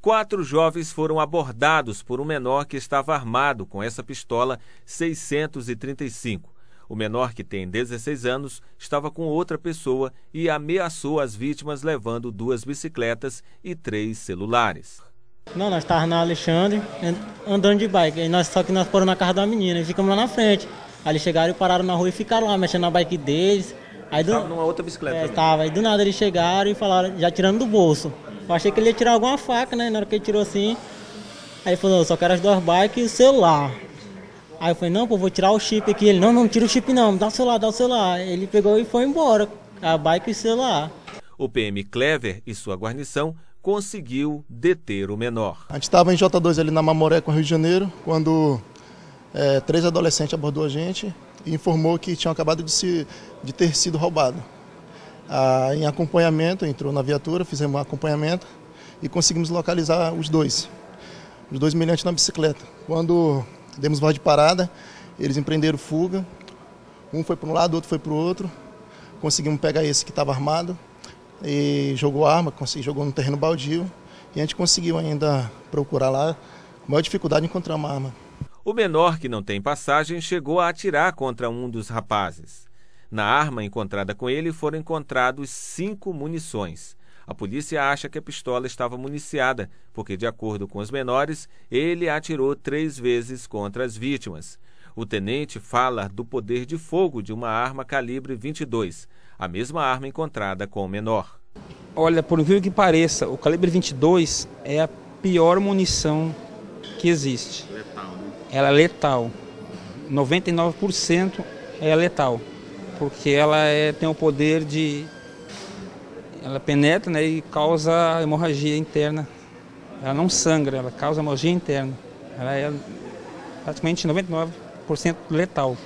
4 jovens foram abordados por um menor que estava armado com essa pistola 635. O menor, que tem 16 anos, estava com outra pessoa e ameaçou as vítimas levando 2 bicicletas e 3 celulares. Não, nós estávamos na Alexandre andando de bike, só que nós fomos na casa da menina e ficamos lá na frente. Aí eles chegaram e pararam na rua e ficaram lá mexendo na bike deles. Aí estava numa outra bicicleta. Estava, aí do nada eles chegaram e falaram, já tirando do bolso. Eu achei que ele ia tirar alguma faca, né? Na hora que ele tirou assim, aí ele falou, só quero as 2 bikes e o celular. Aí eu falei, não, pô, vou tirar o chip aqui. Ele, não tira o chip não, me dá o celular, dá o celular. Ele pegou e foi embora, a bike e o celular. O PM Clever e sua guarnição conseguiu deter o menor. A gente estava em J2 ali na Mamoré com o Rio de Janeiro, quando 3 adolescentes abordou a gente e informou que tinham acabado de ter sido roubado. Em acompanhamento, entrou na viatura, fizemos um acompanhamento e conseguimos localizar os 2 meliantes na bicicleta. Quando demos voz de parada, eles empreenderam fuga, um foi para um lado, outro foi para o outro, conseguimos pegar esse que estava armado e jogou a arma, jogou no terreno baldio e a gente conseguiu ainda procurar lá, com maior dificuldade encontrar uma arma. O menor, que não tem passagem, chegou a atirar contra um dos rapazes. Na arma encontrada com ele foram encontrados 5 munições. A polícia acha que a pistola estava municiada, porque, de acordo com os menores, ele atirou 3 vezes contra as vítimas. O tenente fala do poder de fogo de uma arma calibre 22, a mesma arma encontrada com o menor. Olha, por incrível que pareça, o calibre 22 é a pior munição que existe. Letal, né? Ela é letal. 99% é letal, porque ela tem o poder de... Ela penetra, né, e causa hemorragia interna. Ela não sangra, ela causa hemorragia interna. Ela é praticamente 99% letal.